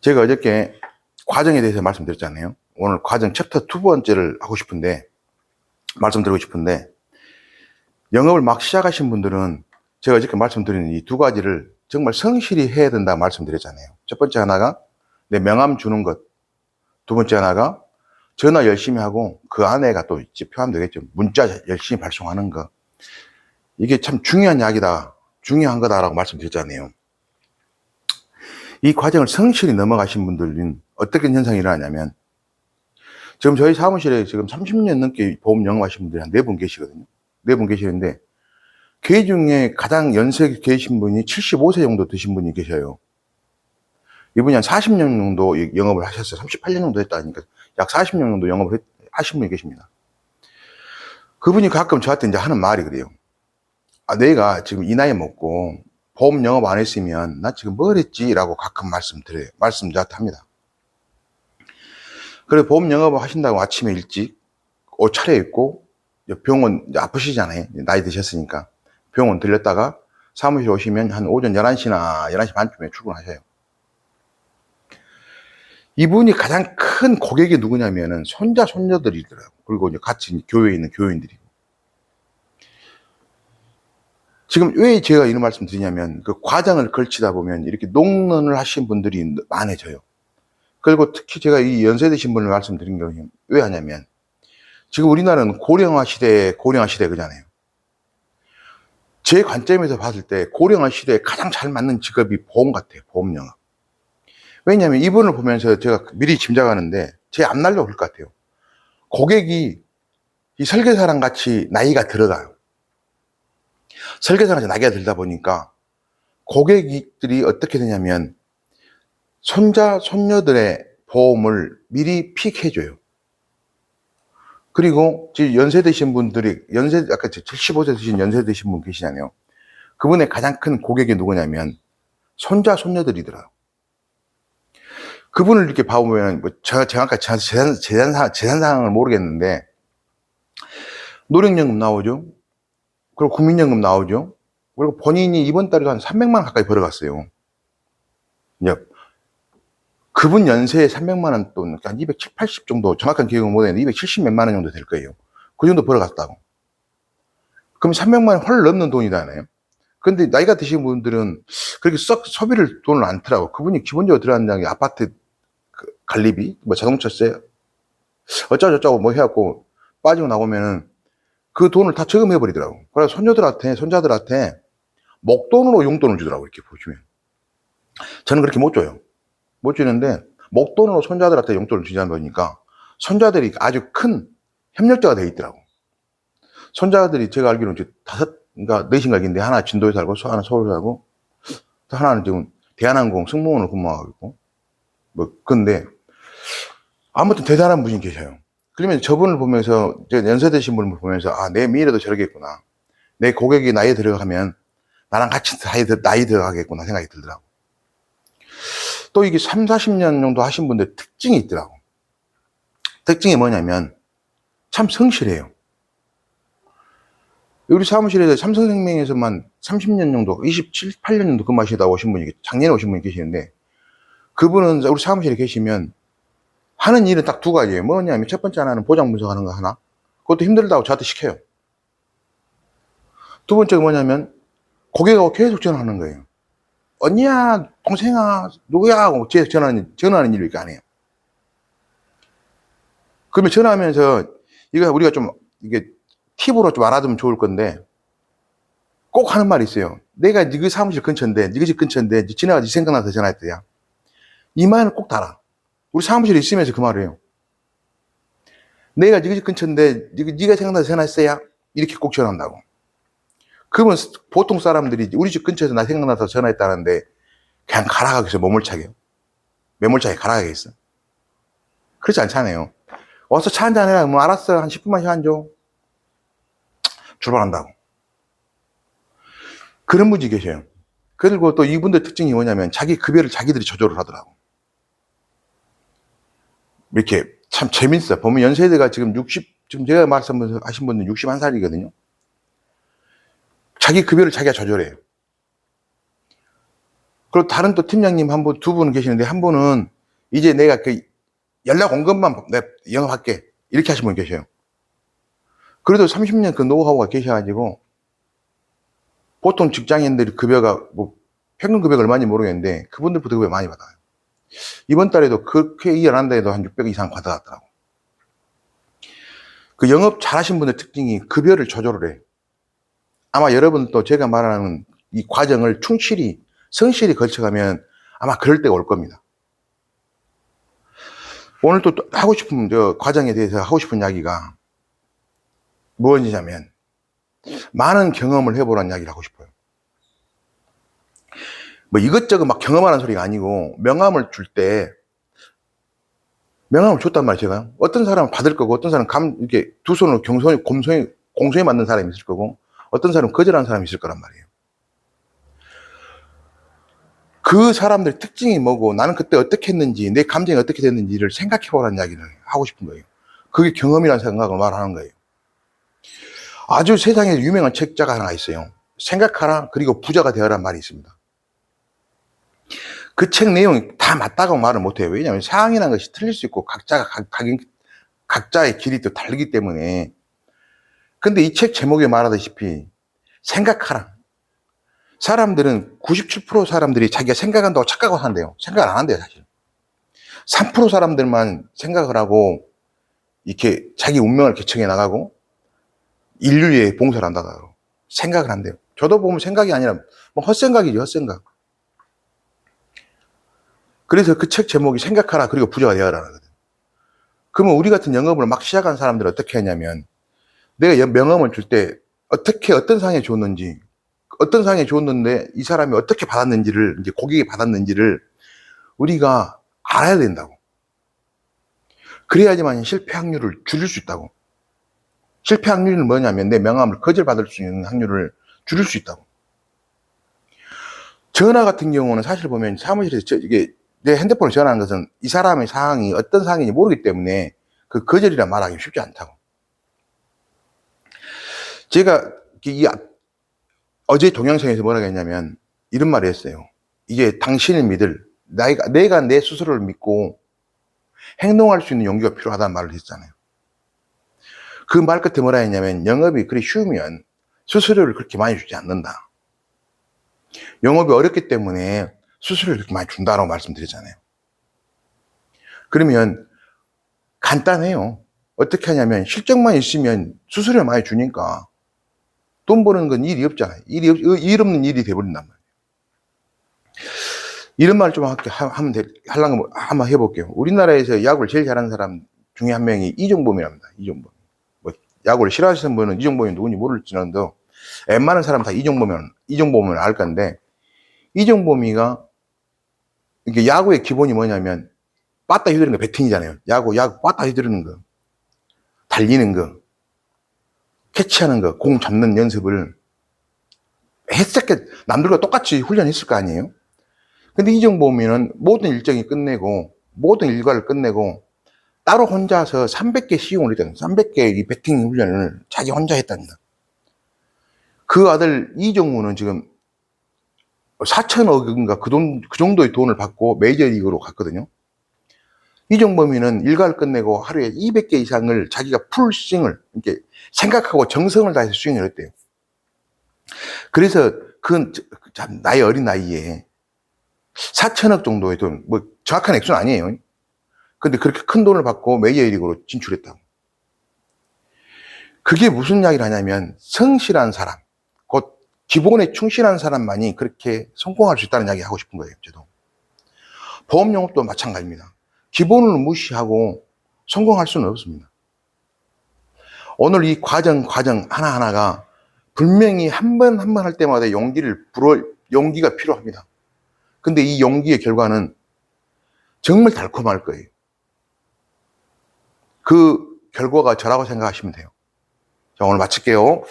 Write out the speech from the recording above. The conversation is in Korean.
제가 어저께 과정에 대해서 말씀드렸잖아요. 오늘 과정 챕터 두 번째를 하고 싶은데, 말씀드리고 싶은데, 영업을 막 시작하신 분들은 제가 어저께 말씀드린 이 두 가지를 정말 성실히 해야 된다 말씀드렸잖아요. 첫 번째 하나가 내 명함 주는 것. 두 번째 하나가 전화 열심히 하고 그 안에가 또 포함되겠죠. 문자 열심히 발송하는 거. 이게 참 중요한 이야기다. 중요한 거다라고 말씀드렸잖아요. 이 과정을 성실히 넘어가신 분들은 어떻게 현상이 일어나냐면, 지금 저희 사무실에 지금 30년 넘게 보험 영업하신 분들이 한 4분 계시거든요. 4분 계시는데, 그 중에 가장 연세 계신 분이 75세 정도 드신 분이 계셔요. 이분이 한 40년 정도 영업을 하셨어요. 38년 정도 했다니까 약 40년 정도 영업을 하신 분이 계십니다. 그분이 가끔 저한테 이제 하는 말이 그래요. 아, 내가 지금 이 나이 먹고 보험 영업 안 했으면 나 지금 뭘 했지? 라고 가끔 말씀 저한테 합니다. 그래, 보험 영업을 하신다고 아침에 일찍 옷 차려입고 병원 아프시잖아요. 나이 드셨으니까. 병원 들렸다가 사무실 오시면 한 오전 11시나 11시 반쯤에 출근하셔요. 이분이 가장 큰 고객이 누구냐면은 손자, 손녀들이더라고요. 그리고 이제 같이 교회에 있는 교인들이고. 지금 왜 제가 이런 말씀 드리냐면, 그 과정을 걸치다 보면 이렇게 농론을 하신 분들이 많아져요. 그리고 특히 제가 이 연세 드신 분을 말씀드린 게 왜 하냐면, 지금 우리나라는 고령화 시대 그잖아요. 제 관점에서 봤을 때 고령화 시대에 가장 잘 맞는 직업이 보험 같아요. 보험 영업. 왜냐하면 이분을 보면서 제가 미리 짐작하는데 제 앞날로 그럴 것 같아요. 고객이 이 설계사랑 같이 나이가 들어가요. 설계사랑 같이 나이가 들다 보니까 고객들이 어떻게 되냐면 손자, 손녀들의 보험을 미리 픽해줘요. 그리고 연세 드신 분들이, 아까 75세 드신 연세 드신 분 계시잖아요. 그분의 가장 큰 고객이 누구냐면 손자, 손녀들이더라고요. 그분을 이렇게 봐보면, 정확하게 재산 상황을 모르겠는데, 노령연금 나오죠. 그리고 국민연금 나오죠. 그리고 본인이 이번 달에도 한 300만 원 가까이 벌어갔어요. 이제 그분 연세에 300만 원 돈, 한 270, 80 정도, 정확한 기억은 못했는데 270 몇만 원 정도 될 거예요. 그 정도 벌어갔다고. 그럼 300만 원 훨 넘는 돈이잖아요. 근데 나이가 드신 분들은 그렇게 썩 돈을 안 쓰더라고. 그분이 기본적으로 들어간다는 게 아파트 관리비, 뭐 자동차세, 어쩌고저쩌고 뭐 해갖고 빠지고 나오면은 그 돈을 다 저금해버리더라고. 그래서 손자들한테 목돈으로 용돈을 주더라고, 이렇게 보시면. 저는 그렇게 못 줘요. 못 주는데, 목돈으로 손자들한테 용돈을 주자 보니까 손자들이 아주 큰 협력자가 돼 있더라고. 손자들이 제가 알기로는 이제 그러니까 넷인가 있는데, 하나 진도에 살고, 하나 서울에 살고, 하나는 지금 대한항공 승무원으로 근무하고 있고, 뭐, 근데, 아무튼 대단한 분이 계셔요. 그러면 저분을 보면서, 연세 드신 분을 보면서, 아, 내 미래도 저러겠구나. 내 고객이 나이에 들어가면, 나랑 같이 나이 들어가겠구나 생각이 들더라고. 또 이게 3, 40년 정도 하신 분들 특징이 있더라고. 특징이 뭐냐면, 참 성실해요. 우리 사무실에 삼성생명에서만 30년 정도, 27, 8년 정도 근무하시다 오신 분이, 작년에 오신 분이 계시는데, 그분은 우리 사무실에 계시면 하는 일은 딱 두 가지예요. 뭐냐면 첫 번째 하나는 보장 분석하는 거 하나. 그것도 힘들다고 저한테 시켜요. 두 번째가 뭐냐면 고객하고 계속 전화하는 거예요. 언니야, 동생아, 누구야? 하고 계속 전화하는 일을 이렇게 안 해요. 그러면 전화하면서 이거 우리가 좀 이게 팁으로 좀 알아두면 좋을 건데 꼭 하는 말이 있어요. 내가 네 사무실 근처인데, 네 집 근처인데 지나가서 생각나서 전화했대야. 이 말을 꼭 달아. 우리 사무실에 있으면서 그 말을 해요. 내가 네 집 근처인데 네가 생각나서 전화했어야. 이렇게 꼭 전화한다고. 그러면 보통 사람들이 우리 집 근처에서 나 생각나서 전화했다는데 그냥 가라가겠어. 매몰차게 가라가겠어. 그렇지 않잖아요. 와서 차 한잔 해라. 뭐 알았어. 한 10분만 시간 줘. 출발한다고. 그런 분이 계셔요. 그리고 또 이분들 특징이 뭐냐면 자기 급여를 자기들이 조절을 하더라고. 이렇게 참 재밌어요. 보면 연세대가 지금 제가 말씀하신 분은 61살이거든요. 자기 급여를 자기가 조절해요. 그리고 다른 또 팀장님 두 분 계시는데, 한 분은 이제 내가 연락 온 것만 내가 영업할게. 이렇게 하신 분 계셔요. 그래도 30년 그 노하우가 계셔가지고, 보통 직장인들이 급여가, 평균 급여가 얼마인지 모르겠는데, 그분들보다 급여 많이 받아요. 이번 달에도 그렇게 일 안 한다 해도 한 600 이상 받아갔더라고. 그 영업 잘하신 분의 특징이 급여를 조절을 해. 아마 여러분도 제가 말하는 이 과정을 성실히 거쳐가면 아마 그럴 때가 올 겁니다. 오늘 또 하고 싶은 과정에 대해서 하고 싶은 이야기가 무엇이냐면, 많은 경험을 해보라는 이야기를 하고 싶어요. 이것저것 막 경험하는 소리가 아니고, 명함을 줬단 말이에요, 제가. 어떤 사람은 받을 거고, 어떤 사람은 이렇게 두 손으로 공손히 맞는 사람이 있을 거고, 어떤 사람은 거절하는 사람이 있을 거란 말이에요. 그 사람들의 특징이 뭐고, 나는 그때 어떻게 했는지, 내 감정이 어떻게 됐는지를 생각해 보라는 이야기를 하고 싶은 거예요. 그게 경험이라는 생각을 말하는 거예요. 아주 세상에 유명한 책자가 하나 있어요. 생각하라, 그리고 부자가 되어라는 말이 있습니다. 그 책 내용이 다 맞다고 말을 못해요. 왜냐하면 상황이라는 것이 틀릴 수 있고, 각자의 길이 또 다르기 때문에. 근데 이 책 제목에 말하다시피, 생각하라. 사람들은 97% 사람들이 자기가 생각한다고 착각하고 산대요. 생각을 안 한대요, 사실. 3% 사람들만 생각을 하고 이렇게 자기 운명을 개척해 나가고 인류에 봉사를 한다고 생각을 한대요. 저도 보면 생각이 아니라 헛생각이죠, 헛생각. 그래서 그 책 제목이 생각하라, 그리고 부자가 되어라는 거거든요. 그러면 우리 같은 영업을 막 시작한 사람들은 어떻게 하냐면, 내가 명함을 줄 때 어떤 상황에 줬는지, 어떤 상황에 줬는데 이 사람이 어떻게 받았는지를, 이제 고객이 받았는지를 우리가 알아야 된다고. 그래야지만 실패 확률을 줄일 수 있다고. 실패 확률은 뭐냐면, 내 명함을 거절받을 수 있는 확률을 줄일 수 있다고. 전화 같은 경우는 사실 보면 사무실에서 이게 내 핸드폰을 전화하는 것은 이 사람의 상황이 어떤 상황인지 모르기 때문에 그 거절이라 말하기 쉽지 않다고. 제가 어제 동영상에서 뭐라고 했냐면, 이런 말을 했어요. 이게 당신을 믿을, 내가 내 스스로를 믿고 행동할 수 있는 용기가 필요하다는 말을 했잖아요. 그 말 끝에 뭐라 했냐면, 영업이 그리 쉬우면 수수료를 그렇게 많이 주지 않는다. 영업이 어렵기 때문에 수수료를 그렇게 많이 준다라고 말씀드렸잖아요. 그러면 간단해요. 어떻게 하냐면, 실적만 있으면 수수료 많이 주니까 돈 버는 건 일이 없잖아요. 일 없는 일이 돼버린단 말이에요. 이런 말을 좀 하려면 한번 해볼게요. 우리나라에서 야구를 제일 잘하는 사람 중에 한 명이 이종범이랍니다. 이종범. 야구를 싫어하시는 분은 이종범이 누군지 모를지언정 웬만한 사람 다 이종범을 알 건데, 이종범이가 이게 야구의 기본이 뭐냐면 빠따 휘두르는 거, 배팅이잖아요. 야구 빠따 휘두르는 거, 달리는 거, 캐치하는 거, 공 잡는 연습을 했었게 남들과 똑같이 훈련했을 거 아니에요. 근데 이종범이는 모든 일과를 끝내고 따로 혼자서 300개 시용을 했다는, 300개 이 배팅 훈련을 자기 혼자 했답니다. 그 아들 이종우는 지금 4천억인가 그 정도의 돈을 받고 메이저리그로 갔거든요. 이종범이는 일과를 끝내고 하루에 200개 이상을 자기가 풀 스윙을 이렇게 생각하고 정성을 다해서 스윙을 했대요. 그래서 그 나이 어린 나이에 4천억 정도의 돈, 정확한 액수는 아니에요. 근데 그렇게 큰 돈을 받고 메이저리그로 진출했다고. 그게 무슨 이야기를 하냐면, 성실한 사람, 곧 기본에 충실한 사람만이 그렇게 성공할 수 있다는 이야기 하고 싶은 거예요. 저도. 보험 영업도 마찬가지입니다. 기본을 무시하고 성공할 수는 없습니다. 오늘 이 과정 하나하나가 분명히 한 번 할 때마다 용기가 필요합니다. 근데 이 용기의 결과는 정말 달콤할 거예요. 그 결과가 저라고 생각하시면 돼요. 자, 오늘 마칠게요.